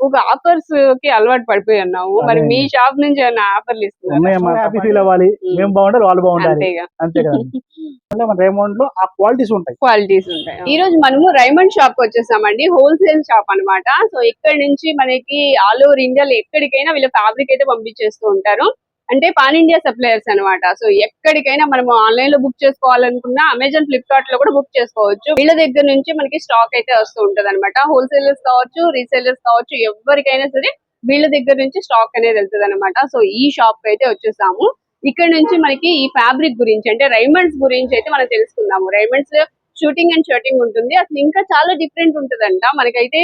ఎక్కువగా ఆఫర్స్ కి అలవాటు పడిపోయి ఉన్నాము. మరి మీ షాప్ నుంచి ఏమైనా ఆఫర్లు ఇస్తున్నారా? హ్యాపీ ఫీల్ అవ్వాలి, మేము బాగుండాలి, వాళ్ళు బాగుండాలి, అంతేగా. అంతే కదండి. మన రేమండ్ లో ఆ క్వాలిటీస్ ఉంటాయి. ఈ రోజు మనము రైమండ్ షాప్ కి వచ్చేసామండి. హోల్సేల్ షాప్ అన్నమాట. సో ఇక్కడ నుంచి మనకి ఆల్ ఓవర్ ఇండియాలో ఎక్కడికైనా వీళ్ళ ఫ్యాబ్రిక్ అయితే పంపించేస్తూ ఉంటారు. అంటే పాన్ ఇండియా సప్లయర్స్ అన్నమాట. సో ఎక్కడికైనా మనము ఆన్లైన్ లో బుక్ చేసుకోవాలనుకున్నా అమెజాన్, ఫ్లిప్కార్ట్ లో కూడా బుక్ చేసుకోవచ్చు. వీళ్ళ దగ్గర నుంచి మనకి స్టాక్ అయితే వస్తూ ఉంటది అనమాట. హోల్సేలర్స్ కావచ్చు, రీసేలర్స్ కావచ్చు, ఎవరికైనా సరే వీళ్ళ దగ్గర నుంచి స్టాక్ అనేది వెళ్తుంది అనమాట. సో ఈ షాప్ కి అయితే వచ్చేసాము. ఇక్కడ నుంచి మనకి ఈ ఫ్యాబ్రిక్ గురించి అంటే రైమండ్స్ గురించి అయితే మనం తెలుసుకుందాము. రైమండ్స్ షూటింగ్ అండ్ షర్టింగ్ ఉంటుంది. అసలు ఇంకా చాలా డిఫరెంట్ ఉంటదంట. మనకైతే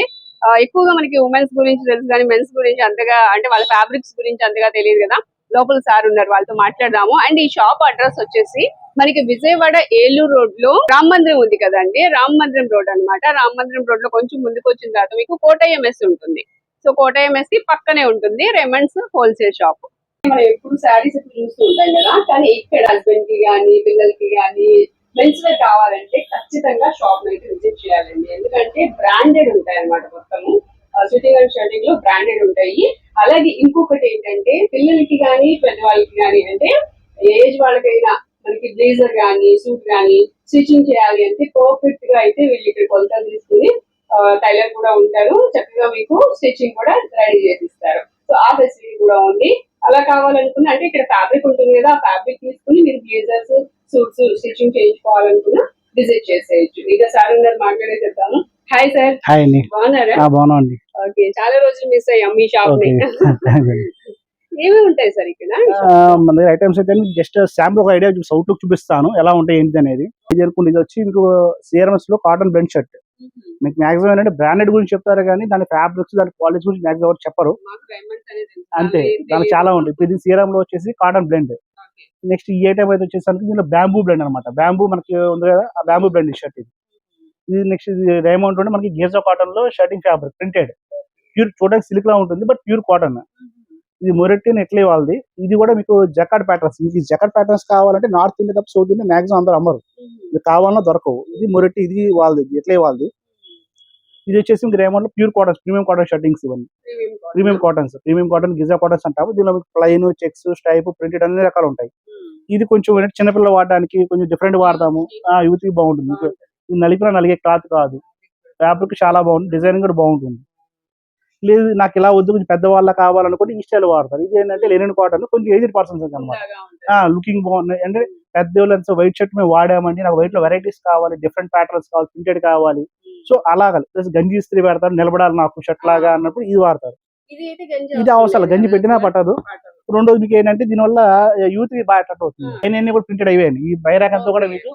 ఎక్కువగా మనకి ఉమెన్స్ గురించి తెలుసు కానీ మెన్స్ గురించి అంతగా అంటే వాళ్ళ ఫ్యాబ్రిక్స్ గురించి అంతగా తెలియదు కదా. లోపల సార్ ఉన్నారు, వాళ్ళతో మాట్లాడదాము. అండ్ ఈ షాప్ అడ్రస్ వచ్చేసి మనకి విజయవాడ ఏలూరు రోడ్ లో రామ్ మందిరం ఉంది కదండి, రామ్ మందిరం రోడ్ అన్నమాట. రామ్ మందిరం రోడ్ లో కొంచెం ముందుకు వచ్చిన తర్వాత మీకు కోటయ్య మెస్ ఉంటుంది. సో కోటయ్య మెస్ కి పక్కనే ఉంటుంది రైమండ్స్ హోల్సేల్ షాప్. మనం ఎప్పుడు శారీస్ చూస్తూ ఉంటాం కదా, కానీ ఇక్కడ హస్బెండ్ కి గానీ పిల్లలకి గానీ మెన్స్ వేర్ కావాలంటే ఖచ్చితంగా షాప్ అయితే విజిట్ చేయాలండి. ఎందుకంటే బ్రాండెడ్ ఉంటాయి అన్నమాట. మొత్తము షూటింగ్ అండ్ షర్టింగ్ లో బ్రాండెడ్ ఉంటాయి. అలాగే ఇంకొకటి ఏంటంటే పిల్లలకి గానీ పెద్దవాళ్ళకి గానీ అంటే ఏజ్ వాళ్ళకైనా మనకి బ్లేజర్ గానీ సూట్ గానీ స్టిచ్చింగ్ చేయాలి అంటే పర్ఫెక్ట్ గా అయితే వీళ్ళు ఇక్కడ కొలతలు తీసుకుని టైలర్ కూడా ఉంటారు. చక్కగా మీకు స్టిచ్చింగ్ కూడా రెడీ చేసిస్తారు. సో ఆ ఫెసిలిటీ కూడా ఉంది. అలా కావాలనుకున్నా అంటే ఇక్కడ ఫ్యాబ్రిక్ ఉంటుంది కదా, ఆ ఫ్యాబ్రిక్ తీసుకుని మీరు బ్లేజర్స్, సూట్స్ స్టిచ్చింగ్ చేయించుకోవాలనుకున్నా విజిట్ చేసేయచ్చు. ఇక సార్ ఉన్నారు, మాట్లాడే చెప్తాము. Hi sir. హాయ్ అండి. బాగున్నారా? బాగున్నాండి. ఓకే, చాలా రోజులు మిస్ అయ్యాం మీ షాప్ ని. ఏమేమి ఉంటాయి సార్ ఇక్కడ? మన దగ్గర ఐటమ్స్ అయితే జస్ట్ శాంపుల్ ఒక ఐడియా అవుట్ లుక్ చూపిస్తాను ఎలా ఉంటాయి ఏంటి అనేది. ఇది అనుకుంటే ఇది వచ్చి మీకు సిఆర్ఎంఎస్ లో కాటన్ బ్లెండ్ షర్ట్. మీకు మాక్సిమం ఏంటంటే బ్రాండెడ్ గురించి చెప్తారు కానీ దాని ఫ్యాబ్రిక్స్ దాని క్వాలిటీ గురించి మాక్సిమం ఎవరు చెప్పరు. అంతే, దానికి చాలా ఉంటాయి. ఇప్పుడు ఇది సిఆర్ఎం లో వచ్చేసి కాటన్ బ్లెండ్. నెక్స్ట్ ఈ ఐటమ్ అయితే వచ్చేసరికి దీనిలో బ్యాంబూ బ్లెండ్ అనమాట. బ్యాంబూ మనకి ఉంది కదా, ఆ బ్యాంబూ బ్లెండ్ షర్ట్ ఇది. ఇది నెక్స్ట్ ఇది రైమండ్ ఉంటే మనకి గేజా కాటన్ లో షర్టింగ్ ఫ్యాబ్రిక్ ప్రింటెడ్ ప్యూర్, చూడడానికి సిల్క్ లా ఉంటుంది బట్ ప్యూర్ కాటన్. ఇది మొరెట్టి నెట్లే వాళ్ళది. ఇది కూడా మీకు జకార్డ్ ప్యాటర్న్స్. మీకు జకార్డ్ ప్యాటర్న్స్ కావాలంటే నార్త్ ఇండియా తప్ప సౌత్ ఇండియా మాక్సిమం అందరూ అమ్మరు. ఇది కావాలన్నా దొరకవు. ఇది మొరెట్టి, ఇది వాళ్ళది ఎట్లే వాళ్ళది. ఇది వచ్చేసి మీకు రైమండ్ లో pure cottons, premium cotton shirtings. ఇవన్నీ premium cottons, premium cotton Giza cottons అంటాము. దీనిలో ప్లైన్, చెక్స్, స్టైప్, ప్రింటెడ్ అన్ని రకాలు ఉంటాయి. ఇది కొంచెం చిన్నపిల్లలు వాడడానికి కొంచెం డిఫరెంట్ వాడతాము. యూత్ కి బాగుంటుంది. ఇది నలిపిన నలిగే క్లాత్ కాదు, ఫ్యాబ్రిక్ చాలా బాగుంటుంది, డిజైన్ కూడా బాగుంటుంది. లేదు నాకు ఇలా వద్దు కొంచెం పెద్దవాళ్ళ కావాలనుకుంటే ఈ స్టైల్ వాడతారు. ఇది ఏంటంటే లెనిన్ కాటన్, కొంచెం ఏజ్డ్ పర్సన్స్ అనమాట. లుకింగ్ బాగున్నాయి అంటే పెద్దవాళ్ళు వైట్ షర్ట్ మేము వాడామండి, నాకు వైట్ లో వెరైటీస్ కావాలి, డిఫరెంట్ ప్యాటర్న్స్ కావాలి, ప్రింటెడ్ కావాలి. సో అలాగా ప్లస్ గంజి ఇస్త్రీ పెడతారు, నిలబడాలి నాకు షర్ట్ లాగా అన్నప్పుడు ఇది వాడతారు. ఇది అవసరం, గంజి పెట్టినా పట్టదు. రెండోది మీకు ఏంటంటే దీనివల్ల యూత్ కి బాగా అట్రాక్ట్ అవుతుంది. అన్ని కూడా ప్రింటెడ్ అయిపోయాయి. ఈ బైరాక్ అంతా కూడా మీకు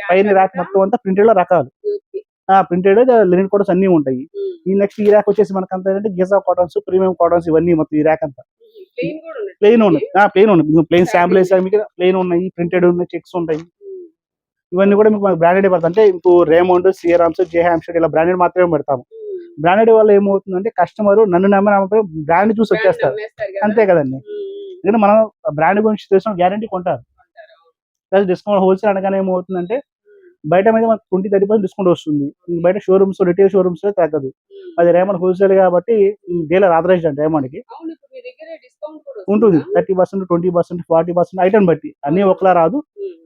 పైన ర్యాక్ మొత్తం అంతా ప్రింటెడ్ లో రకాలు, ప్రింటెడ్ లెనిన్ కోటన్స్ అన్ని ఉంటాయి. ఈ నెక్స్ట్ ఈ ర్యాక్ వచ్చేసి మనకి అంతా ఏంటంటే గిజా కాటన్స్, ప్రీమియం కాటన్స్ ఇవన్నీ మొత్తం ఈ ర్యాక్ అంతా ప్లెయిన్ ఉన్నాయి. ప్లెయిన్ ఉన్నాయి, ప్లెయిన్ శాంపుల్ వేసాక మీకు ప్లెయిన్ ఉన్నాయి, ప్రింటెడ్ ఉన్నాయి, చెక్స్ ఉంటాయి. ఇవన్నీ కూడా మీకు బ్రాండెడ్ పడతాయి. అంటే ఇప్పుడు రేమండ్, సిఆర్ఎంస్, జేహామ్షెడ్ ఇలా బ్రాండెడ్ మాత్రమే పెడతాము. బ్రాండెడ్ వల్ల ఏమవుతుందంటే కస్టమర్ నన్ను నమ్మి బ్రాండ్ చూసి వచ్చేస్తారు, అంతే కదండి. ఎందుకంటే మనం బ్రాండ్ గురించి తెలిసిన గ్యారంటీ కొంటారు. ప్లస్ డిస్కౌంట్ హోల్సేల్ అనగానే ఏమవుతుందంటే బయట మీద మనకు 20-30% డిస్కౌంట్ వస్తుంది. బయట షోరూమ్స్, రిటైల్ షోరూమ్స్ లో తగ్గదు. అది రేమండ్ హోల్సేల్ కాబట్టి డీలర్ ఆథరైజ్డ్ అంటే రేమండ్ కి ఉంటుంది 30%, 20%, 40% ఐటమ్ బట్టి. అన్ని ఒకలా రాదు,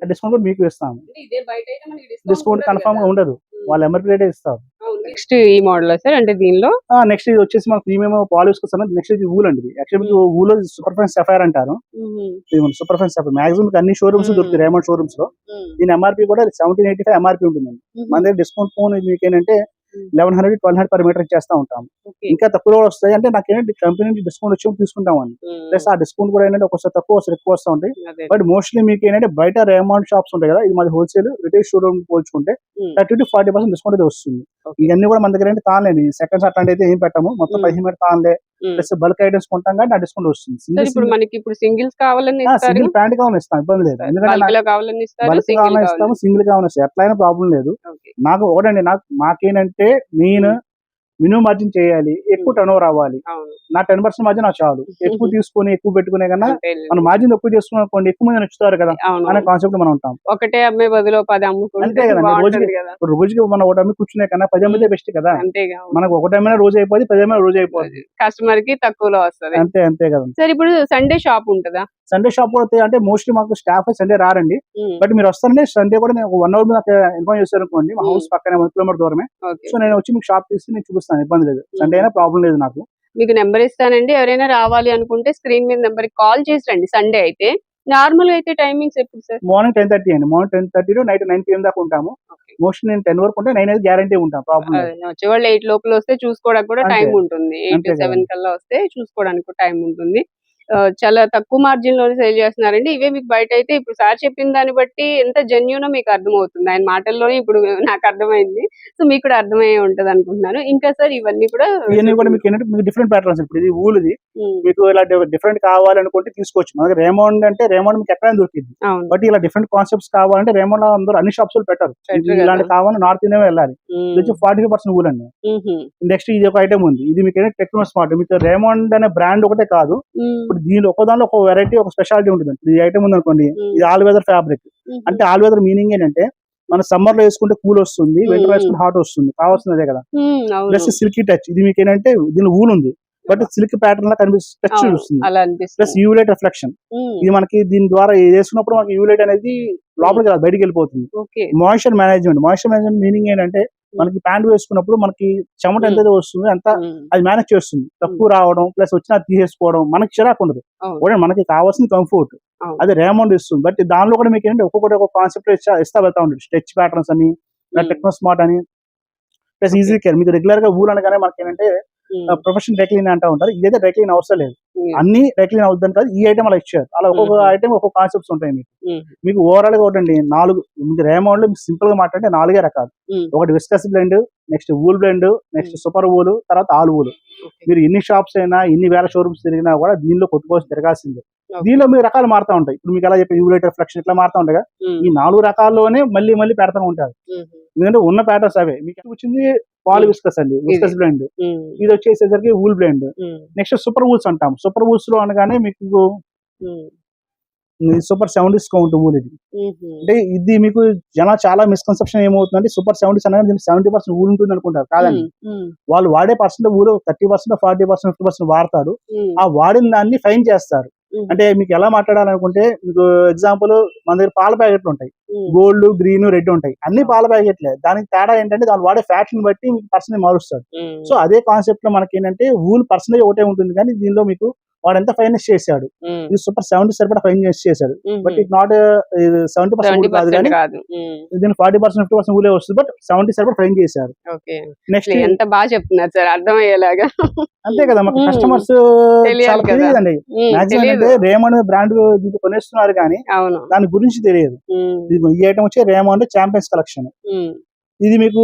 డిస్కౌంట్ కూడా మీకు ఇస్తాము. డిస్కౌంట్ కన్ఫర్మ్ గా ఉండదు, వాళ్ళు ఎంఆర్పీ రేటే ఇస్తారు. నెక్స్ట్ ఈ మోడల్ సార్, అంటే దీనిలో నెక్స్ట్ ఇది వచ్చేసి మనకు ప్రీమియం పాలిష్ కోసం. నెక్స్ట్ ఇది వూల్ అండి. Actually wool super fine sapphire అంటారు. సూపర్ ఫైన్ సఫైర్ మాక్సిమం అన్ని షోరూమ్స్ దొరుకుతాయి రేమండ్ షోరూమ్స్ లో. దీని ఎంఆర్పీ కూడా 1785 ఎంఆర్పీ ఉంటుందండి. మన దగ్గర డిస్కౌంట్ ఫోన్ మీకు ఏంటంటే 1100-1200 పర్ మీటర్ చేస్తా ఉంటాం. ఇంకా తక్కువ వస్తాయి అంటే నాకు ఏంటంటే కంపెనీ నుంచి డిస్కౌంట్ వచ్చి తీసుకుంటామండి. ప్లస్ ఆ డిస్కౌంట్ కూడా ఏంటంటే ఒకసారి తక్కువ ఒకసారి ఎక్కువ వస్తూ ఉంటాయి. బట్ మోస్ట్లీ మీకు ఏంటంటే బయట రేమండ్ షాప్స్ ఉంటాయి కదా, ఇది మాది హోల్సేల్, రిటైల్ షోరూమ్ పోల్చుకుంటే 30-40% డిస్కౌంట్ అయితే వస్తుంది. ఇవన్నీ కూడా మన దగ్గర అంటే తాన్లేండి, సెకండ్స్ అట్లాంటి అయితే ఏం పెట్టాము. మొత్తం 15 మీటర్ తాన్లే, ప్లస్ బల్క్ ఐటమ్స్ కొంటాం కానీ ఆ డిస్కౌంట్ వస్తుంది. సింగిల్స్ కావాలని సింగిల్ ప్యాంట్ కావాలని ఇస్తాం, ఇబ్బంది లేదు. ఎందుకంటే బల్క్ కావాలని ఇస్తాము, సింగిల్ కావాలని ఇస్తాం, ఎట్లయినా ప్రాబ్లం లేదు. నాకు ఒకటండి, మాకేంటంటే మెయిన్ మినిమం మార్జిన్ చేయాలి, ఎక్కువ టర్న్ ఓవర్ అవ్వాలి. అవును. నా 10% మార్జిన్ నాకు చాలు. ఎక్కువ తీసుకొని ఎక్కువ పెట్టుకునే కన్నా అంతేలే. మనం మార్జిన్ ఎక్కువ చేసుకున్నాం అనుకోండి, ఎక్కువ మంది నచ్చుతారు కదా అవును. అనే కాన్సెప్ట్ మనం ఉంటాం. ఒకటే అమ్మే బదులు 10 అమ్ముకుంటే అంతే కదండి. బాగుంటది కదా. ఇప్పుడు రోజుకి మనం ఒకటి అమ్మి కూర్చునే కన్నా 10 అమ్మితే బెస్ట్ కదా. అంతేగా. మనకు ఒకటి అమ్మినా రోజు అయిపోద్ది, 10 అమ్మినా రోజు అయిపోద్ది. కస్టమర్ కి తక్కువలో వస్తది. అంతే కదా. సార్ ఇప్పుడు సండే షాప్ ఉంటదా? సండే షాప్ కూడా అంటే మోస్ట్లీ మాకు స్టాఫ్ సండే రారండి. బట్ మీరు వస్తారంటే సండే కూడా నేను 1 అవర్ నాకు ఇన్ఫార్మ్ చేశారు అనుకోండి, మా హౌస్ పక్కనే 1 కిలోమీటర్ దూరమే. ఓకే. సో నేను వచ్చి మీకు షాప్ తీసి నేను చూపిస్తాను, ఇబ్బంది లేదు. సండే అయినా ప్రాబ్లం లేదు నాకు. మీకు నెంబర్ ఇస్తానండి. ఎవరైనా రావాలి అనుకుంటే స్క్రీన్ మీద నెంబర్ కి కాల్ చేసి రండి. సండే అయితే. నార్మల్ అయితే టైమింగ్స్ ఎప్పుడు సార్? మార్నింగ్ 10:30 అండి. మార్నింగ్ 10:30 టు నైట్ 9 PM దాకా ఉంటాము. మోస్ట్లీ నేను 10 వరకు ఉంటే 9 అయితే గ్యారంటీ ఉంటాం, ప్రాబ్లం లేదు. వచ్చేవాళ్ళు 8 లోపల వస్తే చూసుకోవడానికి కూడా అంతే. టైం ఉంటుంది. 8 అంతే to 7 కదండి. కల్లా వస్తే చూసుకోవడానికి కూడా టైం ఉంటుంది. చాలా తక్కువ మార్జిన్ లోనే సేల్ చేస్తున్నారండి. ఇవే మీకు బయట అయితే ఇప్పుడు సార్ చెప్పిన దాన్ని బట్టి ఎంత జెన్యూనో మీకు అర్థమవుతుంది. ఆయన మాటల్లోనే ఇప్పుడు నాకు అర్థమైంది. సో మీకు కూడా అర్థమయ్యే ఉంటది అనుకుంటున్నాను. ఇంకా సార్ ఇవన్నీ కూడా ఇవన్నీ కూడా మీకు ఏంటంటే మీకు డిఫరెంట్ ప్యాటర్న్స్. ఇప్పుడు ఇది ఊలుది, మీకు ఇలా డిఫరెంట్ కావాలనుకుంటే తీసుకోవచ్చు. మనకి రేమండ్ అంటే రేమండ్ మీకు ఎక్కడైనా దొరికింది. అవును. బట్ ఇలా డిఫరెంట్ కాన్సెప్ట్స్ కావాలంటే రేమండ్ లో అందరూ అన్ని షాప్స్ లో పెట్టారు. ఇలాంటి కావాలని నార్త్ ఇండియా వెళ్ళాలి. ఇది వచ్చి 45% ఊలు అండి. నెక్స్ట్ ఇది ఒక ఐటమ్ ఉంది. ఇది మీకు ఏంటంటే టెక్నో స్మార్ట్. మీకు రేమండ్ అనే బ్రాండ్ ఒకటే కాదు, ఇప్పుడు దీనిలో ఒక దానిలో ఒక వెరైటీ, ఒక స్పెషాలిటీ ఉంటుంది. ఈ ఐటమ్ ఉంది అనుకోండి, ఇది ఆల్ వెదర్ ఫ్యాబ్రిక్. అంటే ఆల్ వెదర్ మీనింగ్ ఏంటంటే మన సమ్మర్ లో వేసుకుంటే కూల్ వస్తుంది, వింటర్ లో వేసుకుంటే హాట్ వస్తుంది, కావాల్సింది అదే కదా. Plus silky touch. ఇది మీకు ఏంటంటే దీని ఊలు ఉంది, బట్ సిల్క్ ప్యాటర్న్ లా కనిపిస్తుంది, టచ్ చూస్తుంది. ప్లస్ యూలైట్ రిఫ్లెక్షన్. ఇది మనకి దీని ద్వారా ఇది వేసుకున్నప్పుడు మనకి యూలైట్ అనేది లోపలికి రాదు, బయటికి వెళ్ళిపోతుంది. మాయిశ్చర్ మేనేజ్మెంట్ మీనింగ్ ఏంటంటే మనకి ప్యాంట్ వేసుకున్నప్పుడు మనకి చెమట ఎంత వస్తుంది అంత అది మేనేజ్ చేస్తుంది. తక్కువ రావడం ప్లస్ వచ్చినా తీసేసుకోవడం మనకి చిరాకు ఉండదు. మనకి కావాల్సిన కంఫర్ట్ అది రేమండ్ ఇస్తుంది. బట్ దానిలో కూడా మీకు ఏంటంటే ఒక్కొక్కటి ఒక కాన్సెప్ట్ ఇస్తా వెళ్తా ఉంటుంది. స్ట్రెచ్ ప్యాటర్న్స్ అని, టెక్నో స్మార్ట్ అని, ప్లస్ ఈజీ కేర్. మీకు రెగ్యులర్ గా ఊరు అనగానే మనకి ఏంటంటే ప్రొఫెషనల్ డ్రై క్లీన్ అంటూ ఉంటారు. ఇదైతే డ్రై క్లీన్ అవసరం లేదు, అన్ని డ్రై క్లీన్ అవుతుంది కాదు. ఈ ఐటమ్ అలా ఇచ్చారు. అలా ఒక్కొక్క ఐటమ్ ఒక్కొక్క కాన్సెప్ట్స్ ఉంటాయి. మీకు ఓవరాల్ గా ఒకటండి 4 మీకు రేమండ్ లో సింపుల్ గా మాట్లాడితే 4 రకాలు. ఒకటి viscose blend, next wool blend, next super wool, తర్వాత ఆల్ వూలు. మీరు ఎన్ని షాప్స్ అయినా ఎన్ని వేల షోరూమ్స్ తిరిగినా కూడా దీనిలో కొట్టుకోసి తిరగాల్సిందే. దీనిలో మీరు రకాలు మారుతా ఉంటాయి. ఇప్పుడు మీకు ఎలా చెప్పి యూలైట్ రిఫ్లెక్షన్ ఇట్లా మారుతా ఉంటాయి. ఈ 4 రకాల్లోనే మళ్ళీ పెడతా ఉంటారు. ఎందుకంటే ఉన్న ప్యాటర్న్స్ అవే. మీకు వచ్చింది పాలి విస్కస్ అండి, విస్కస్ బ్లెండ్. ఇది వచ్చేసరికి వూల్ బ్లెండ్. నెక్స్ట్ సూపర్ వూల్స్ అంటాం. సూపర్ వూల్స్ లో అనగానే మీకు సూపర్ 70s కౌంట్ వూల్. ఇది అంటే ఇది మీకు చాలా మిస్కన్సెప్షన్ ఏమవుతుందంటే సూపర్ 70s అనగా 70% వూల్ ఉంటుంది అనుకుంటారు. కాదండి, వాళ్ళు వాడే పర్సెంట్ వూలు 30%, 40%, 50% వాడతారు. ఆ వాడిన దాన్ని ఫైన్ చేస్తారు. అంటే మీకు ఎలా మాట్లాడాలనుకుంటే, మీకు ఎగ్జాంపుల్ మన దగ్గర పాల ప్యాకెట్లు ఉంటాయి, గోల్డ్, గ్రీన్, రెడ్ ఉంటాయి. అన్ని పాల ప్యాకెట్లే. దానికి తేడా ఏంటంటే దాని వాడే ఫ్యాక్షన్ బట్టి మీకు పర్సెంట్ మారుస్తాడు. సో అదే కాన్సెప్ట్ లో మనకి ఏంటంటే వూల్ పర్సెంటేజ్ ఒకటే ఉంటుంది, కానీ దీనిలో మీకు వాడు ఎంత ఫైనాన్స్ చేశాడు, ఇది సూపర్ 70 సరిపడా ఫైనాన్స్ చేశాడు. బట్ ఇట్ నాట్ 70% కాదు, కానీ దీని 40%, 50% ఊలే వస్తుంది. బట్ 70 సరిపడా ఫైన్ చేశారు. నెక్స్ట్ ఎంత బాగా చెప్తున్నారు సార్, అర్థమయ్యేలాగా. అంతే కదా, మాకు కస్టమర్స్ చాలా తెలియదండి. మాక్సిమం అంటే రేమండ్ బ్రాండ్ కొనేస్తున్నారు కానీ దాని గురించి తెలియదు. ఈ ఐటమ్ వచ్చి రేమండ్ ఛాంపియన్స్ కలెక్షన్. ఇది మీకు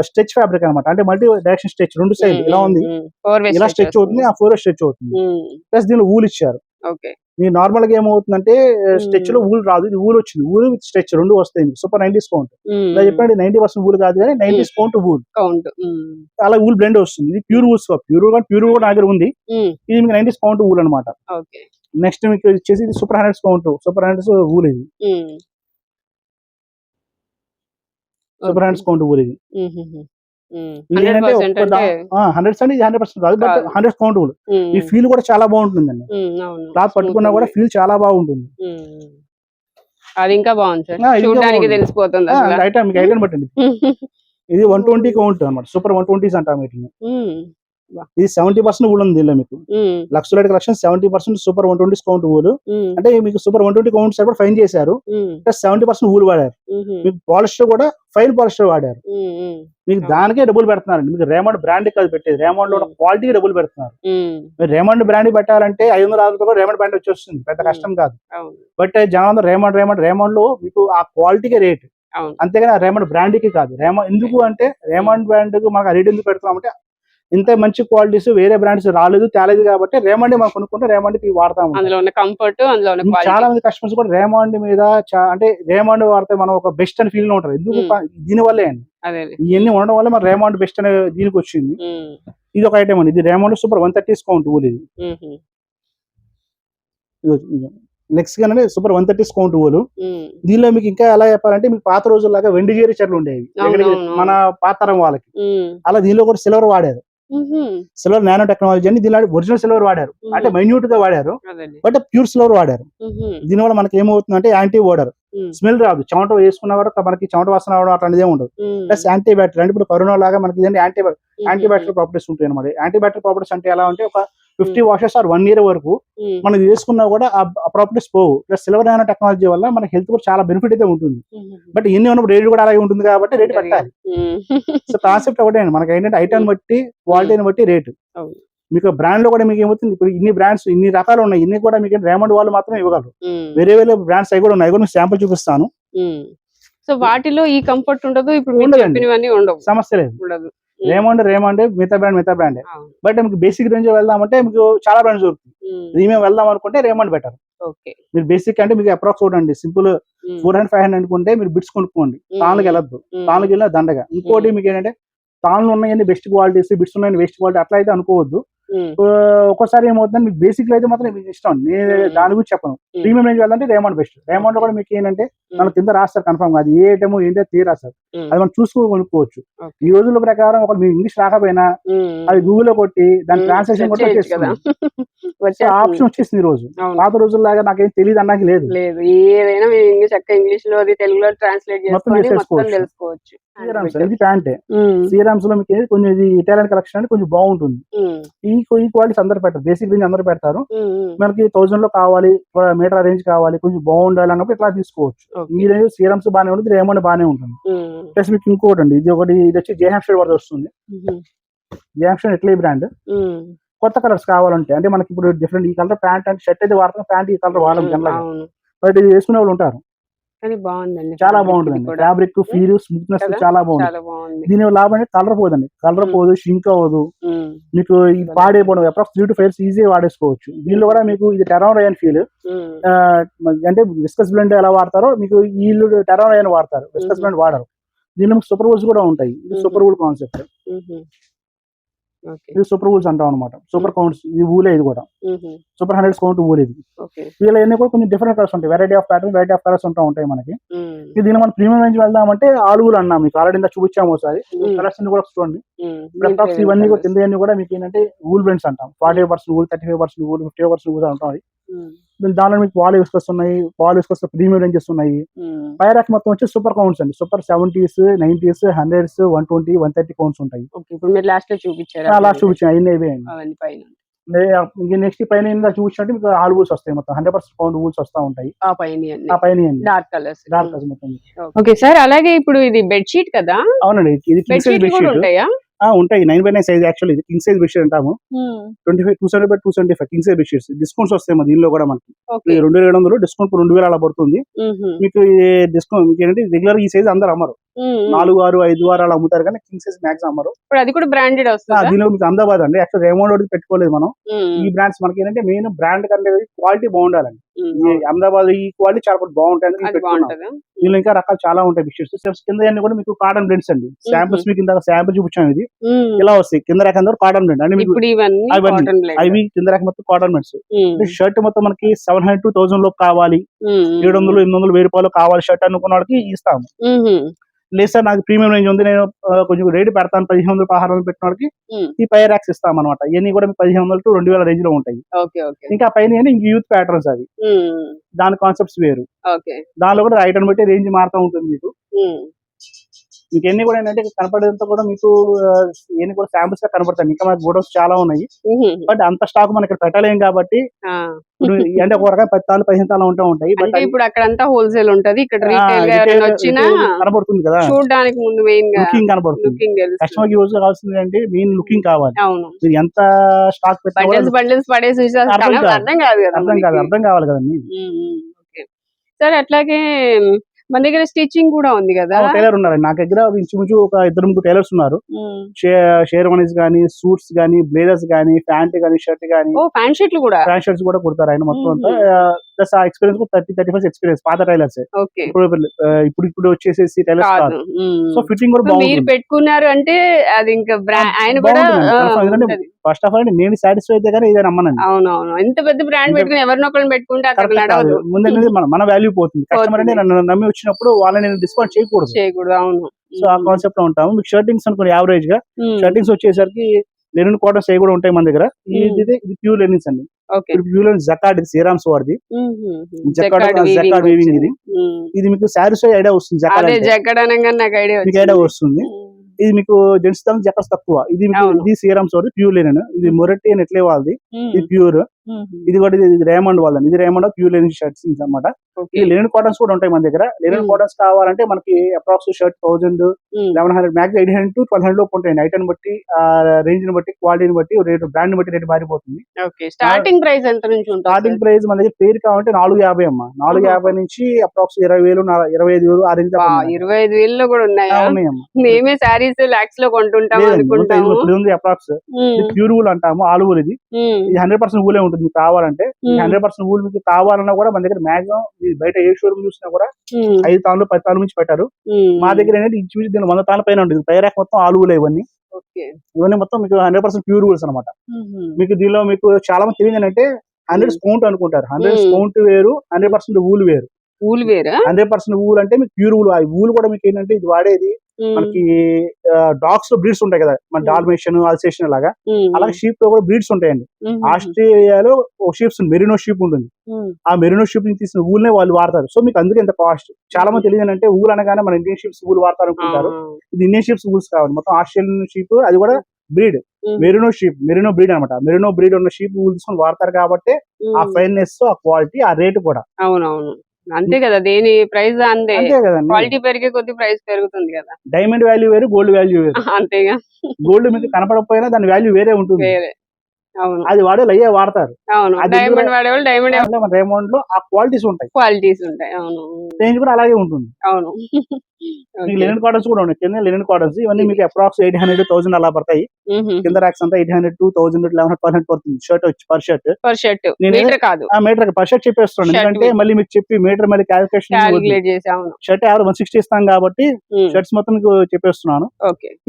స్ట్రెచ్ ఫ్యాబ్రిక్ అనమాట. అంటే మల్టీ డైరెక్షన్ స్ట్రెచ్, 2 సైడ్ ఇలా ఉంది, ఇలా స్ట్రెచ్ అవుతుంది, ఆ 4 స్ట్రెచ్ అవుతుంది. ప్లస్ దీనిలో ఊల్ ఇచ్చారు. మీరు నార్మల్ గా ఏమవుతుందంటే స్ట్రెచ్ లో ఊల్ రాదు, ఇది ఊల్ వచ్చింది. ఊల్ విత్ స్ట్రెచ్ 2 వస్తాయి. Super 90s count. ఇలా చెప్పండి, 90% ఊల్ కాదు కానీ 90s కౌంట్ ఊల్. అలా ఊల్ బ్లెండ్ వస్తుంది. ఇది ప్యూర్ ఊల్స్, ప్యూర్ కూడా నా దగ్గర ఉంది. ఇది మీకు 90s కౌంట్ ఊల్ అనమాట. నెక్స్ట్ మీకు వచ్చేసి ఇది super 100s count, super 100s wool. ఇది సూపర్ 100s కౌంట్ ఊల్. ఇది ఏంటంటే 100s అంటే 100% కాదు, బట్ 100s కౌంట్ ఊల్. ఈ ఫీల్ కూడా చాలా బాగుంటుందండి. క్లాత్ పట్టుకున్నా కూడా ఫీల్ చాలా బాగుంటుంది. అది ఇంకా బాగుంది సార్, చూడడానికి తెలిసిపోతుంది ఐటమ్. మీకు ఐటమ్ బట్టండి. ఇది 120 కౌంట్ అనమాట, సూపర్ 120s అంటాం వీటిని. ఇది 70% ఊల్ ఉంది దీనిలో. మీకు లక్ష్యులైట్ కలెక్షన్ 70% సూపర్ 120s కౌంట్ ఊలు. అంటే మీకు సూపర్ 120 కౌంట్ సరిపడా ఫైన్ చేశారు, ప్లస్ 70% ఊలు వాడారు. మీకు పాలిస్టర్ కూడా ఫైన్ పాలిస్టర్ వాడారు. మీకు దానికే డబ్బులు పెడుతున్నారండి. మీకు రేమండ్ బ్రాండ్ కాదు పెట్టేది, రేమండ్ లో క్వాలిటీకి డబ్బులు పెడుతున్నారు. మీరు రేమండ్ బ్రాండ్ పెట్టాలంటే 500 రేమండ్ బ్రాండ్ వచ్చేస్తుంది, పెద్ద కష్టం కాదు. బట్ జనాలు రేమండ్ లో మీకు ఆ క్వాలిటీకే రేట్, అంతేగాని రేమండ్ బ్రాండ్ కి కాదు. ఎందుకు అంటే రేమండ్ బ్రాండ్ కు మాకు రేట్ ఎందుకు పెడుతున్నామంటే ఇంత మంచి క్వాలిటీస్ వేరే బ్రాండ్స్ తేలేదు కాబట్టి రేమండ్ మనం కొనుక్కుంటే రేమండ్ వాడతాము. చాలా మంది కస్టమర్స్ కూడా రేమండ్ మీద అంటే రేమండ్ వాడితే మనం ఒక బెస్ట్ అని ఫీల్ లో ఉంటారు. ఎందుకు దీని వల్లే అండి. అదే ఇవన్నీ ఉండడం వల్ల మన రేమాండ్ బెస్ట్ అనే దీనికి వచ్చింది. ఇది ఒక ఐటమ్ అండి. ఇది రేమాండ్ సూపర్ 130 కౌంట్ ఊల్. ఇది నెక్స్ట్ గానే సూపర్ 130 కౌంట్ ఊలు. దీనిలో మీకు ఇంకా ఎలా చెప్పాలంటే మీకు పాత రోజుల్లాగా వెండి జేరి చర్లు ఉండేవి మన పాత తరం వాళ్ళకి. అలా దీనిలో కూడా సిల్వర్ వాడారు. సిల్వర్ నానో టెక్నాలజీ అని దీనిలో ఒరిజినల్ సిల్వర్ వాడారు. అంటే మైన్యూట్ గా వాడారు, బట్ ప్యూర్ సిల్వర్ వాడారు. దీనివల్ల మనకి ఏమవుతుంది అంటే యాంటీ ఓడర్, స్మెల్ రాదు. చెమట వేసుకున్నా కూడా మనకి చెమట వాసన రావడం అట్లాంటిదే ఉండదు. ప్లస్ యాంటీ బ్యాక్టీరియల్ అంటే ఇప్పుడు కరోనా లాగా మనకి యాంటీ బ్యాక్టీరియల్ ప్రాపర్టీస్ ఉంటాయి అనమాట. యాంటీ బ్యాక్టీరియల్ ప్రాపర్టీస్ అంటే ఎలా అంటే ఒక 50 వాషెస్ ఆర్ 1 year వరకు మనం వేసుకున్నా కూడా ఆ ప్రాపర్టీస్ పోవు. ప్లస్ సిల్వర్ నానో టెక్నాలజీ వల్ల మన హెల్త్ కూడా చాలా బెనిఫిట్ అయితే ఉంటుంది. బట్ ఎన్ని ఉన్నప్పుడు రేట్ కూడా అలాగే ఉంటుంది కాబట్టి రేట్ పెట్టాలి. సో కాన్సెప్ట్ ఒకటే అండి. మనకి ఏంటంటే ఐటమ్ బట్టి క్వాలిటీని బట్టి రేటు. మీకు బ్రాండ్ లో కూడా మీకు ఏమవుతుంది, ఇప్పుడు ఇన్ని బ్రాండ్స్ ఇన్ని రకాలు ఉన్నాయి. ఇన్ని కూడా మీకు రేమండ్ వాళ్ళు మాత్రమే ఇవ్వగలరు. వేరే వేరే బ్రాండ్స్ అవి కూడా ఉన్నాయి. కూడా మీకు శాంపుల్ చూపిస్తాను. సో వాటిలో ఈ కంఫర్ట్ ఉండదు, ఇప్పుడు ఉండవు, సమస్య లేదు. రేమండ్ మిగతా బ్రాండ్. బట్ మీకు బేసిక్ రేంజ్ వెళ్దామంటే మీకు చాలా బ్రాండ్స్ దొరుకుతుంది. ప్రీమియం వెళ్దాం అనుకుంటే రేమండ్ బెటర్. మీరు బేసిక్ అంటే మీకు అప్రాక్స్ చూడండి, సింపుల్ 400-500 అనుకుంటే మీరు బిట్స్ కొనుక్కోండి. తాళ్ళకి వెళ్ళద్దు. తాళ్ళకి వెళ్ళిన దండగా. ఇంకోటి మీకు ఏంటంటే తాళ్ళు ఉన్నాయని బెస్ట్ క్వాలిటీస్, బిట్స్ ఉన్నాయని బెస్ట్ క్వాలిటీ అట్లా అయితే అనుకోవద్దు. ఒక్కోసారి ఏమవుతుందంటే మీకు బేసిక్ లో అయితే మాత్రం మీకు ఇష్టం. నేను దాని గురించి చెప్పను. ప్రీమియం రేంజ్ వెళ్ళాలంటే రేమండ్ బెస్ట్. రేమండ్ కూడా మీకు ఏంటంటే మన కింద రాస్తారు కన్ఫర్మ్. అది ఏ ఐటమ్ ఏంటో రాస్తారు. అది మనం చూసుకొని కొనుక్కోవచ్చు. ఈ రోజుల ప్రకారం ఒక మీకు ఇంగ్లీష్ రాకపోయినా అది గూగుల్ లో కొట్టి దాని ట్రాన్స్లేషన్ కూడా ఆప్షన్ వచ్చేసింది ఈ రోజు. పాత రోజుల్లాగా నాకేం తెలియదు అన్నది లేదు. ఏదైనా ఇంగ్లీష్ లో తెలుగులో ట్రాన్స్లేట్ చేసుకోవచ్చు. ఇది ప్యాంటే. సీరమ్స్ లో మీకు కొంచెం ఇది ఇటాలియన్ కలెక్షన్ అంటే కొంచెం బాగుంటుంది. ఈ క్వాలిటీస్ అందరు పెడతారు. బేసిక్ రేంజ్ అందరు పెడతారు. మనకి 1000 లో కావాలి, మీటర్ రేంజ్ కావాలి, కొంచెం బాగుండాలి అన్నప్పుడు ఇట్లా తీసుకోవచ్చు. ఈ రేంజ్ సీరమ్స్ బాగానే ఉంటుంది, రేమండ్ బాగానే ఉంటుంది. ప్లస్ మీకు ఇంకోటి అండి, ఇది వచ్చి జేహాంప్షైర్ వాడు వస్తుంది. జేహాంప్షైర్ ఇట్లీ బ్రాండ్. కొత్త కలర్స్ కావాలంటే అంటే మనకి ఇప్పుడు డిఫరెంట్ ఈ కలర్ ప్యాంట్ అంటే షర్ట్ అయితే వాడతాం, ప్యాంట్ ఈ కలర్ వాడడం జనరల్ గా. బట్ ఇది వేసుకునే వాళ్ళు ఉంటారు. చాలా బాగుంటుంది. ఫ్యాబ్రిక్ ఫీల్ స్మూత్నెస్ చాలా బాగుంది. దీని లాభం అంటే కలర్ పోదండి. కలర్ పోదు, షింక్ అవ్వదు. మీకు ఈ పాడైపోవడం అప్రాక్స్ 3 to 5 years ఈజీ వాడేసుకోవచ్చు. దీనిలో కూడా మీకు ఇది టెరాన్ రయాన్ ఫీల్ అంటే విస్కస్ బ్లెండ్ ఎలా వాడతారో మీకు వీళ్ళు టెరాన్ రయాన్ వాడతారు, విస్కస్ బ్లెండ్ వాడరు. దీనిలో మీకు సూపర్ వూల్స్ కూడా ఉంటాయి. ఇది సూపర్ వూల్ కాన్సెప్ట్. ఇది సూపర్ వూల్స్ అంటాం అనమాట. సూపర్ కౌంట్స్ ఇది ఊలే. ఇది కూడా సూపర్ 100 కౌంట్ ఊల్. ఇది వీళ్ళన్నీ కూడా కొంచెం డిఫరెంట్ కలర్స్ ఉంటాయి. Variety of pattern, variety of colours ఉంటాయి మనకి. దీన్ని మనం ప్రీమియం రేంజ్ వెళ్దామంటే ఆలుగులు అన్నాం. మీకు ఆల్రెడీ ఇంత చూపించాము ఒకసారి. కలర్స్ కూడా చూడండి. ఇవన్నీ కూడా కింద కూడా మీకు ఏంటంటే ఊల్ బ్లెండ్స్ అంటాం. 40% ఊల్, 35% ఊల్, 50% ఊల్ ఉంటాయి. దానిలో మీకు పాలు వేసుకొస్తున్నాయి. పాలు వేసుకొస్తే ప్రీమియం రేంజెస్ ఉన్నాయి. పైరాక్ మొత్తం వచ్చి సూపర్ కౌంట్స్ అండి. Super 70s, 90s, 100s, 120, 130 counts ఉంటాయి. లాస్ట్ లో చూపించారు. లాస్ట్ చూపించాను అవన్నీ ఇవే అండి. నెక్స్ట్ పైన చూపించినట్టు మీకు ఆల్ ఊల్స్ వస్తాయి. మొత్తం 100% కౌంట్ ఊల్స్ వస్తా ఉంటాయి. ఆ పైన డార్క్ కలర్స్ మొత్తం. ఓకే సార్, అలాగే ఇప్పుడు ఇది బెడ్షీట్ కదా? అవునండి, ఇది కింగ్ సైజ్ బెడ్షీట్ ఉంటాయి. 9x9 size. యాక్చువల్లీ ఇది కింగ్ సైజ్ బెడ్షీట్ అంటాము. 275 కింగ్ సైజ్ బెడ్షీట్స్. డిస్కౌంట్స్ వస్తాయి మా దీనిలో కూడా మనకి. 2700 డిస్కౌంట్ 2000 అలా పడుతుంది మీకు. డిస్కౌంట్ మీకు ఏంటంటే రెగ్యులర్ ఈ సైజ్ అందరు అమ్మరు. 4, 6, 5 అలా అమ్ముతారు కానీ కింగ్ సైజ్ మ్యాక్స్ అమ్మరు. అది కూడా బ్రాండెడ్ వస్తుంది. దీనిలో మీకు అహ్మదాబాద్ అండి. యాక్చువల్ రేమండ్ పెట్టుకోలేదు మనం. ఈ బ్రాండ్స్ మనకి ఏంటంటే మెయిన్ బ్రాండ్ కంటే క్వాలిటీ బాగుండాలండి. అహ్మదాబాద్ ఈ క్వాలిటీ చాలా బాగుంటాయి. దీనిలో ఇంకా రకాలు చాలా ఉంటాయి బెడ్షీట్స్. కింద అన్ని కూడా మీకు కాటన్ బ్లెండ్స్ అండి. శాంపుల్స్ మీకు ఇంత శాంపుల్ చూపించాను. ఇది ఇలా వస్తాయి. కింద రకం కాటన్ బ్లెండ్ అంటే అవి కింద రకం మొత్తం కాటన్ బ్లెండ్స్. షర్ట్ మొత్తం మనకి 700 to 1000 లో కావాలి, 700, 800, 1000 రూపాయలు కావాలి షర్ట్ అనుకున్న వాళ్ళకి ఇస్తాము. లేదు సార్ నాకు ప్రీమియం రేంజ్ ఉంది, నేను కొంచెం రేట్ పెడతాను 1500, 1600 పెట్టిన వాళ్ళకి ఈ పైరాక్స్ ఇస్తాం అనమాట. ఇవన్నీ కూడా 1500 to 2000 రేంజ్ లో ఉంటాయి. ఇంకా పైన ఇంక యూత్ ప్యాటర్న్స్ అవి. దాని కాన్సెప్ట్స్ వేరు. దానిలో కూడా ఐటమ్ బట్టి రేంజ్ మారుతూ ఉంటుంది మీకు. మీకు ఎన్ని కూడా ఏంటంటే కనపడేంత కూడా మీకు ఎన్ని కూడా శాంపుల్స్ గా కనపడతాయి. ఇంకా మనకి ఫోటోస్ చాలా ఉన్నాయి. బట్ అంత స్టాక్ మనం ఇక్కడ పెట్టలేం కాబట్టి అంటే ఒక రకం 10 తాళ్ళు 15 తాళ్ళు ఉంటాయి. బట్ ఇప్పుడు అక్కడ అంతా హోల్సేల్ ఉంటది. ఇక్కడ కనబడుతుంది కదా, చూడడానికి ముందు మెయిన్ లుకింగ్ కనబడుతుంది. కస్టమర్ కి రోజు కావాల్సింది అంటే మెయిన్ లుకింగ్ కావాలి. మీరు ఎంత స్టాక్ పెట్టినా అర్థం కావాలి కదండి. సార్ అట్లాగే మన దగ్గర స్టిచ్చింగ్ కూడా ఉంది కదా? టైలర్ ఉన్నారు నా దగ్గర. ఇంచుమించు ఒక 2-3 టైలర్స్ ఉన్నారు. షేర్వానీస్ గానీ, సూట్స్ గానీ, బ్లేజర్స్ గానీ, ప్యాంట్ గానీ, షర్ట్ గానీ, ప్యాంట్ షర్ట్స్ కూడా కుడతారు ఆయన మొత్తం అంతా. ప్లస్ ఆ ఎక్స్పీరియన్స్ 30-35 ఎక్స్పీరియన్స్ పాత టైలర్స్. ఓకే. ఇప్పుడు వచ్చేసేసి టైలర్స్ కాదు. కాదు. సో ఫిట్టింగ్ కూడా మీరు బాగుంటుంది. పెట్టుకున్నారు అంటే అది ఇంకా ఆయన కూడా బాగుంటుందండి కన్ఫర్మ్. ఎందుకంటే ఉంటది. ఫస్ట్ ఆఫ్ ఆల్ నేను సాటిస్ఫై అయితే కానీ ఇదే నమ్మనండి. అవునవును. ఎంత పెద్ద బ్రాండ్ పెట్టుకుని ఎవరినొకరిని పెట్టుకుంటే అక్కడ కరెక్ట్ కాదు. నడవదు. ముందనేది మన వాల్యూ పోతుంది. కస్టమర్ అంటే నన్ను నమ్మి వచ్చినప్పుడు వాళ్ళని నేను డిస్కౌంట్ చేయకూడదు. చేయకూడదు. అవును. సో ఆ కాన్సెప్ట్ లో ఉంటాము. మీకు షర్టింగ్స్ అనుకోండి యావరేజ్ గా షర్టింగ్స్ వచ్చేసరికి లెనిన్ కాటన్స్ అవి కూడా ఉంటాయి మన దగ్గర. ఇది ప్యూర్ లెనిన్స్ అండి. ఓకే. ఇప్పుడు ప్యూర్ లెనిన్స్ జకార్డ్, ఇది సీరామ్స్ వాడిది జకార్డ్ వీవింగ్ ఇది. ఇది మీకు సారీస్ ఐడియా వస్తుంది. జకార్డ్ అదే అంటే జక్కడ్ అనగానే నాకు ఐడియా మీకు ఐడియా వస్తుంది. ఇది మీకు జెంట్స్ దాని జకర్స్ తక్కువ. ఇది మీకు అవును. ఇది సీరామ్స్ వాడిది ప్యూర్ లెనిన్. ఇది మొరట్టి అని ఎట్లే వాళ్ళది. ఇది ప్యూర్. ఇది కూడా ఇది రేమండ్ వాళ్ళని. ఇది రేమండ్ ప్యూర్ లెనిన్ షర్ట్స్ అన్నమాట. ఈ లెనిన్ కాటన్స్ కూడా ఉంటాయి మన దగ్గర. లెనిన్ కాటన్స్ కావాలంటే మనకి అప్రాక్స్ షర్ట్ 1000, 1100 మ్యాక్స్ 800 to 1200 లోపు ఉంటాయండి. ఐటమ్ బట్టి, రేంజ్ ని బట్టి, క్వాలిటీని బట్టి, రేట్ బ్రాండ్ బట్టి రేట్ మారిపోతుంది. ఓకే. స్టార్టింగ్ ప్రైస్ ఎంత నుంచి ఉంటుంది? స్టార్టింగ్ ప్రైస్ మన దగ్గర పేరు కావాలంటే 450 అమ్మా. 450 నుంచి అప్రాక్స్ 20,000, 25,000 ఆ రేంజ్ 25,000 లో కూడా ఉన్నాయా? ఉన్నాయమ్మా. మేమే సారీస్ లాక్స్ లో కొంటుంటాం అనుకుంటాము. ఇప్పుడు ఉంది అప్రాక్స్. ఇది ప్యూర్ వూల్ అంటాము. ఆల్ వూల్ ఇది. ఇది 100% వూలే ఉంటుంది మీకు కావాలంటే. 100% వూల్ మీకు కావాలన్నా కూడా మన దగ్గర మాక్సిమం బయట ఏ షోరూమ్ చూసినా కూడా 5 తాళ్ళు 10 తాళ్ళు నుంచి పెట్టారు. మా దగ్గర ఏంటంటే ఇంచుమించు దీని 100 తాళ్ళ పైన ఉంటుంది. పైరాక్ మొత్తం ఆల్ వూలే ఇవన్నీ. ఇవన్నీ మొత్తం మీకు 100% ప్యూర్ వూల్స్ అనమాట. మీకు దీనిలో మీకు చాలా మంది తెలియదు ఏంటంటే 100 స్కౌంట్ అనుకుంటారు. 100 స్కౌంట్ వేరు, 100% వూల్ వేరు. వూల్ వేరా? 100% వూల్ అంటే మీకు ప్యూర్ వూల్. ఆ వూల్ కూడా మీకు ఏంటంటే ఇది వాడేది మనకి డాగ్స్ లో బ్రీడ్స్ ఉంటాయి కదా, మన డాల్మేషన్, అల్సేషన్ లాగా. అలాగే షీప్ లో కూడా బ్రీడ్స్ ఉంటాయండి. ఆస్ట్రేలియాలో ఒక షీప్స్ మెరినో షీప్ ఉంటుంది. ఆ మెరినో షీప్ నుంచి తీసిన వూల్ నే వాళ్ళు వాడతారు. సో మీకు అందుకే ఎంత కాస్ట్. చాలా మంది తెలియదు అంటే వూల్ అనగానే మన ఇండియన్ షీప్స్ వూల్ వాడతారు అనుకుంటారు. ఇది ఇండియన్ షీప్స్ వూల్స్ కావాలి. మొత్తం ఆస్ట్రేలియన్ షీప్, అది కూడా breed Marino sheep, Marino breed అనమాట. మెరినో బ్రీడ్ ఉన్న షీప్ వూల్ తీసుకొని వాడతారు కాబట్టి ఆ ఫైన్నెస్, ఆ క్వాలిటీ, ఆ రేట్ కూడా. అవునవును. అంతే కదా, దేని ప్రైస్ అంతే. అంతే కదండి. క్వాలిటీ పెరిగే కొద్ది ప్రైస్ పెరుగుతుంది కదా. డైమండ్ వాల్యూ వేరు, గోల్డ్ వాల్యూ వేరు. అంతేగా. గోల్డ్ మీకు కనపడకపోయినా దాని వాల్యూ వేరే ఉంటుంది. వేరే. అవును. అది వాడేలు అయ్యే వాడతారు. అవును. డైమండ్ వాడేవాళ్ళు డైమండ్ మన రేమండ్ లో ఆ క్వాలిటీస్ ఉంటాయి. క్వాలిటీస్ ఉంటాయి. అవును. రేంజ్ కూడా అలాగే ఉంటుంది. అవును. మీకు లెనిన్ కాటన్స్ కూడా ఉన్నాయి. కింద లెనిన్ కాటన్స్ ఇవన్నీ మీకు అప్రాక్స్ 800, 1000 అలా పడతాయి. కింద ర్యాక్స్ అంతా 800 to 1000, 1100, 1200 పడుతుంది షర్ట్ వచ్చి పర్ షర్ట్. మీటర్ కాదు, ఆ మీటర్ పర్ షర్ట్ చెప్పేస్తున్నాను. ఎందుకంటే మళ్ళీ మీకు చెప్పి మీటర్ మళ్ళీ క్యాలిక్యులేట్ చేసి. అవును. షర్ట్ ఎవరు 160 ఇస్తాం కాబట్టి షర్ట్స్ మొత్తం మీకు చెప్పేస్తున్నాను.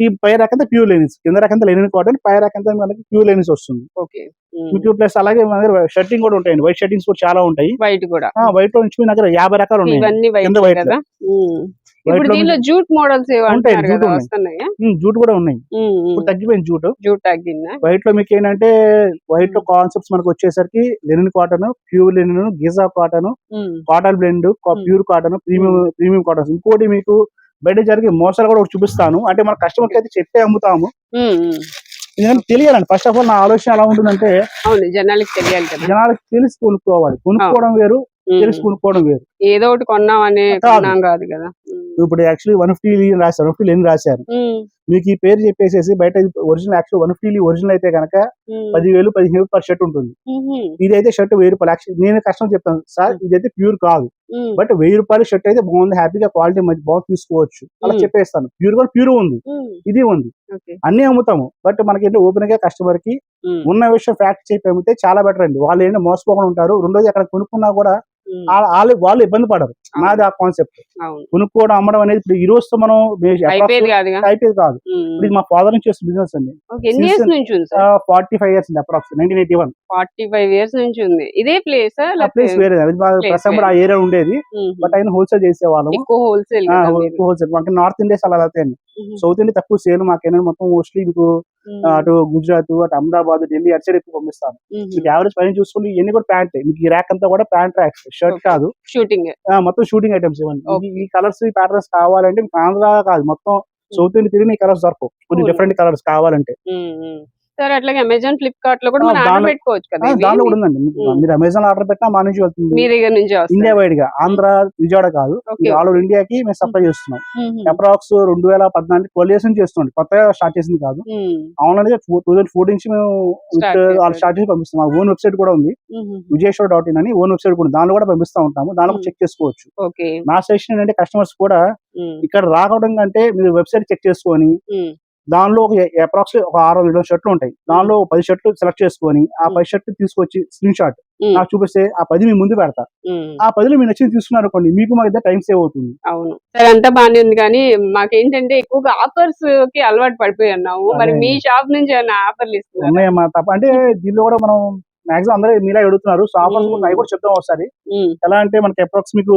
ఈ పై ర్యాక్ అంతా ప్యూర్ లెనిన్స్, కింద ర్యాక్ అంతా లెనిన్ కాటన్, పై ర్యాక్ అంతా మనకి ప్యూర్ లెనిన్స్ వస్తుంది. మీకు ప్లస్ అలాగే మన దగ్గర షర్టింగ్ కూడా ఉంటాయండి. వైట్ షర్టింగ్స్ కూడా చాలా ఉంటాయి. వైట్ కూడా, వైట్ లో నుంచి మీ దగ్గర 50 రకాలు ఉన్నాయి. కింద వైట్ లో ఇప్పుడు దీనిలో జూట్ మోడల్స్ ఉంటాయి. జూట్ కూడా ఉన్నాయి. ఇప్పుడు తగ్గిపోయింది జూట్ తగ్గిందా? వైట్ లో మీకు ఏంటంటే వైట్ లో కాన్సెప్ట్స్ మనకు వచ్చేసరికి linen cotton, pure linen, Giza cotton, cotton blend, pure cotton, premium cotton. ఇంకోటి మీకు బయట జరిగే మోసాలు కూడా ఒకటి చూపిస్తాను. అంటే మన కస్టమర్కి అయితే చెప్పే అమ్ముతాము. ఎందుకంటే తెలియాలండి. ఫస్ట్ ఆఫ్ ఆల్ నా ఆలోచన ఎలా ఉంటుందంటే, జనాలకి తెలియాలి కదా. జనాలకి తెలిసి కొనుక్కోవాలి. కొనుక్కోవడం వేరు, తెలిసి కొనుక్కోవడం వేరు. ఏదో ఒకటి కొన్నామనే కాదు కదా. ఇప్పుడు యాక్చువల్లీ 150 రాశారు, 150 లెనిన్ రాశారు. మీకు ఈ పేరు చెప్పేసేసి బయట ఒరిజినల్ యాక్చువల్ 150 ఒరిజినల్ అయితే కనుక 10,000, 15,000 పర్ షర్ట్ ఉంటుంది. ఇదైతే షర్ట్ 1000 రూపాయలు. యాక్చువల్లీ నేను కస్టమర్ చెప్తాను, సార్ ఇదైతే ప్యూర్ కాదు, బట్ 1000 రూపాయలు షర్ట్ అయితే బాగుంది, హ్యాపీగా క్వాలిటీ మంచి బాగా తీసుకోవచ్చు అలా చెప్పేస్తాను. ప్యూర్ కూడా ప్యూర్ ఉంది, ఇది ఉంది, అన్ని అమ్ముతాము. బట్ మనకి ఓపెన్ గా కస్టమర్ కి ఉన్న విషయం ఫ్యాక్ట్ చెప్పి అమ్మితే చాలా బెటర్ అండి. వాళ్ళు ఏంటో మోసపోకుండా ఉంటారు. రెండోది అక్కడ కొనుక్కున్నా కూడా వాళ్ళు ఇబ్బంది పడరు. నాది ఆ కాన్సెప్ట్. కొనుక్కోవడం, అమ్మడం అనేది ఇప్పుడు ఈ రోజుతో మనం అయిపోయేది కాదు. ఇప్పుడు మా ఫాదర్ నుంచి చేస్తున్న బిజినెస్ అండి. 45 years అండి అప్రాక్స్. 1981. 45 years నుంచి ఉంది. ఇదే ప్లేస్ వేరే ప్రస్తుతం ఆ ఏరియా ఉండేది. బట్ ఆయన హోల్సేల్ చేసేవాళ్ళం. హోల్సేల్ మనకి నార్త్ ఇండియా అలా వెళ్తాయండి. సౌత్ ఇండియా తక్కువ సేల్. మాకేనా మొత్తం మోస్ట్లీ మీకు అటు గుజరాత్, అటు అహ్మదాబాద్, ఢిల్లీ అటు సైడ్ ఎక్కువ పంపిస్తాను. మీకు యావరేజ్ పైన చూసుకుంటే ఇవన్నీ కూడా ప్యాంట్. మీకు ఈ ర్యాక్ అంతా కూడా ప్యాంట్ ర్యాక్స్, షర్ట్ కాదు, మొత్తం షూటింగ్ ఐటమ్స్ ఇవ్వండి. ఈ కలర్స్, ఈ ప్యాటర్న్స్ కావాలంటే మీకు ఆంధ్ర కాదు, మొత్తం సౌత్ ఇండియా తిరిగి ఈ కలర్స్ దొరకవు. కొన్ని డిఫరెంట్ కలర్స్ కావాలంటే సార్ అట్లాగే అమెజాన్, ఫ్లిప్కార్ట్ లో కూడా మనం ఆర్డర్ పెట్టుకోవచ్చు కదా. దానిలో కూడా ఉందండి. మీరు అమెజాన్ ఆర్డర్ పెట్టినా మా నుంచి వెళ్తుంది. మీ దగ్గర నుంచి ఇండియా వైడ్ గా, ఆంధ్ర, విజయవాడ కాదు, ఆల్ ఓవర్ ఇండియాకి మేము సప్లై చేస్తున్నాం. అప్రాక్స్ 2014, 12 years నుంచి చేస్తున్నాం. కొత్తగా స్టార్ట్ చేసింది కాదు. ఆన్లైన్ 2014 నుంచి మేము స్టార్ట్ చేసి పంపిస్తాం. మా ఓన్ వెబ్సైట్ కూడా ఉంది, vijayshow.in అని ఓన్ వెబ్సైట్ కూడా. దానిలో కూడా పంపిస్తా ఉంటాము. దానిలో చెక్ చేసుకోవచ్చు. నా సజెషన్ ఏంటంటే కస్టమర్స్ కూడా ఇక్కడ రావడం కంటే మీరు వెబ్సైట్ చెక్ చేసుకొని దానిలో ఒక అప్రాక్స్ ఒక 6-7 షర్ట్లు ఉంటాయి. దానిలో 10 షర్ట్లు సెలెక్ట్ చేసుకొని ఆ 10 షర్ట్లు తీసుకొచ్చి స్క్రీన్ షాట్ ఉమ్, నాకు చూపిస్తే ఆ 10 మీ ముందు పెడతా. ఉమ్. ఆ 10లో మీరు నచ్చింది తీసుకున్నారు అనుకోండి, మీకు మా ఇద్దరు టైం సేవ్ అవుతుంది. అవును సరే, అంతా బానే ఉంది కానీ మాకేంటంటే ఎక్కువగా ఆఫర్స్ కి అలవాటు పడిపోయి ఉన్నాము. మరి అదే మీ అండి. షాప్ నుంచి ఏమైనా ఆఫర్లు ఇస్తున్నారా? ఉన్నాయమ్మా తప్ప అంటే దీనిలో కూడా మనం మాక్సిమం అందరూ మీలా అడుగుతున్నారు. సో ఆఫర్స్ కూడా అవి కూడా చెప్తాం ఒకసారి. ఉమ్, ఎలా అంటే మనకి అప్రాక్స్ మీకు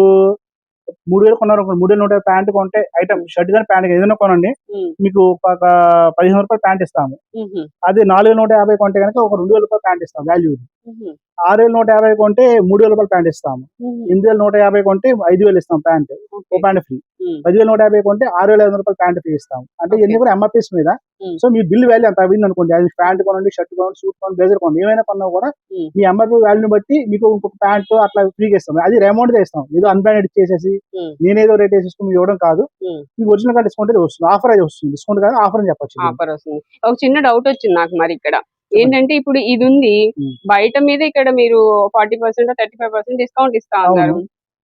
3000 కొన్నారు అనుకోండి, 3150 ప్యాంట్ కొంటే ఐటమ్ షర్ట్ కానీ ప్యాంట్ ఏదైనా కొనండి, ఉమ్, మీకు ఒక రూ. 1500 ప్యాంట్ ఇస్తాము. ఉహు, అదే 4150 కొంటే కనుక ఒక రూ. 2000 ప్యాంట్ ఇస్తాం వాల్యూ. ఉహు, 6150 కొంటే రూ. 3000 ప్యాంట్ ఇస్తాము. ఉహు. 8150 కొంటే 5000 ఇస్తాం ప్యాంట్. ఓకే. ఓ ప్యాంట్ ఫ్రీ. ఉమ్, 10150 కొంటే రూ. 6500 ప్యాంట్ ఫ్రీ ఇస్తాం. అంటే ఓకే. ఇవన్నీ కూడా ఎంఆర్పీస్ మీద. ఉమ్, సో మీ బిల్ వాల్యూ అంత అయింది అనుకోండి, అది ప్యాంట్ కొనండి, షర్ట్ కొనండి, సూట్ కొనండి, బ్లేజర్ కొనండి, ఏమైనా కొన్నా కూడా ఉమ్, మీ ఎంఆర్పీ వాల్యూని బట్టి మీకు ఇంకొక ప్యాంట్ అట్లా ఫ్రీగా ఇస్తాం. అది అమౌంట్ ఇస్తాం, ఏదో అన్బ్రాండెడ్ చేసేసి ఉమ్, నేనేదో రేట్ వేసేసుకుని మీకు ఇవ్వడం కాదు. ఉమ్. మీకు ఒరిజినల్ గా డిస్కౌంట్ అయితే వస్తుంది, ఆఫర్ అయితే వస్తుంది. డిస్కౌంట్ కాదు, ఆఫర్ అని చెప్పొచ్చు. ఆఫర్ వస్తుంది. ఒక చిన్న డౌట్ వచ్చింది నాకు మరి ఇక్కడ. ఏంటంటే ఇప్పుడు ఇది ఉంది, ఉమ్. బయట మీద ఇక్కడ మీరు 40% 35% డిస్కౌంట్ ఇస్తా అవును. అన్నారు.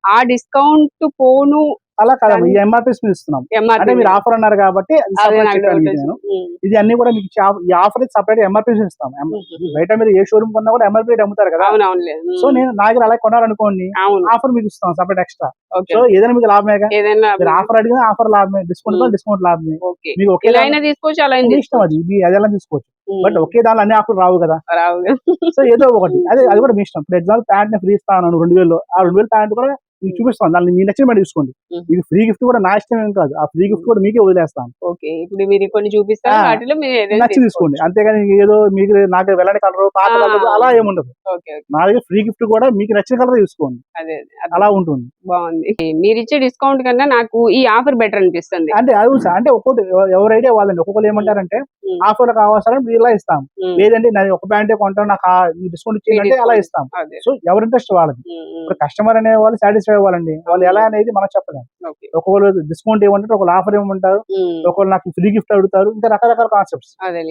ఆ డిస్కౌంట్ పోను అలా కాదమ్మా, ఈ ఎంఆర్పీస్ మీద ఇస్తున్నాం. అంటే ఎంఆర్పి మీరు ఆఫర్ అన్నారు కాబట్టి అది అదే separate నాకు చెప్పాను డౌట్ మీకు నేను. వచ్చింది. ఇది అన్ని కూడా మీకు ఈ ఆఫర్ సపరేట్ ఎంఆర్పీ ఇస్తాం. బయట మీరు ఏ షోరూమ్ కొన్నా కూడా ఎంఆర్పీ అమ్ముతారు కదా. అవునవునులే. సో నేను నా దగ్గర అలా కొనాలనుకోండి, అవును. ఆఫర్ మీకు ఇస్తాం సపరేట్ ఎక్స్ట్రా. ఓకే. సో ఏదైనా మీకు లాభమేగా. ఏదైనా మీరు ఆఫర్ అడిగినా ఆఫర్ లాభమే, డిస్కౌంట్ డిస్కౌంట్ లాభమే. ఓకే. మీకు ఒకే ఇలా అయినా తీసుకోవచ్చు, అలా అయినా మీ ఇష్టం, తీసుకోవచ్చు. అది మీ అదెలా తీసుకోవచ్చు. బట్ ఒకే దానిలో అన్ని ఆఫర్లు రావు కదా. రావు. సో ఏదో ఒకటి, అదే అది కూడా మీ ఇష్టం. ఫర్ ఎగ్జాంపుల్ ప్యాంట్ ఫ్రీ ఇస్తాను 2000లో, ఆ 2000 ప్యాంట్ కూడా మీకు చూపిస్తాను, దాన్ని మీ నచ్చిన మాట తీసుకోండి. ఇది ఫ్రీ గిఫ్ట్ కూడా నా ఇష్టం ఏం కాదు, ఆ ఫ్రీ గిఫ్ట్ కూడా మీకే వదిలేస్తాను. ఓకే. ఇప్పుడు మీరు కొన్ని చూపిస్తారు, ఆ, వాటిలో మీరు ఏదైనా నచ్చి తీసుకోండి. అంతేగాని ఏదో మీకు నాకు వెళ్ళని కలర్, పాత కలర్ అలా ఏముండదు. ఓకే. ఓకే. నా దగ్గర ఫ్రీ గిఫ్ట్ కూడా మీకు నచ్చిన కలర్ తీసుకోండి, అదే అదే. అలా ఉంటుంది. బాగుంది. మీరు ఇచ్చే డిస్కౌంట్ కన్నా నాకు ఈ ఆఫర్ బెటర్ అనిపిస్తుంది. అంటే అది కూడా అంటే ఒక్కొక్కటి ఎవరి ఐడియా వాళ్ళండి. ఒక్కొక్కరు ఏమంటారంటే ఆఫర్లు కావాల్సిన మీరు ఇలా ఇస్తాం, లేదంటే నేను ఒక ప్యాంటే కొంటాను నాకు డిస్కౌంట్ ఇచ్చేయండి అలా ఇస్తాం. అదే. సో ఎవరి ఇంట్రెస్ట్ వాళ్ళది. ఇప్పుడు కస్టమర్ అనే వాళ్ళు సాటిస్ఫై అవ్వాలండి, వాళ్ళు ఎలా అనేది మనం చెప్పలేం. ఓకే. ఒకళ్ళు డిస్కౌంట్ ఇవ్వమంటారు, ఒకళ్ళు ఆఫర్ ఇవ్వమంటారు, ఒకళ్ళు నాకు ఫ్రీ గిఫ్ట్ అడుగుతారు, ఇంకా రకరకాల కాన్సెప్ట్స్. అదే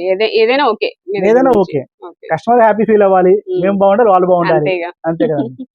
ఏదైనా ఓకే. ఏదైనా okay. Okay. Customer happy feel అవ్వాలి, మేము బాగుండాలి, వాళ్ళు బాగుండాలి, అంతేగా. అంతే కదండి.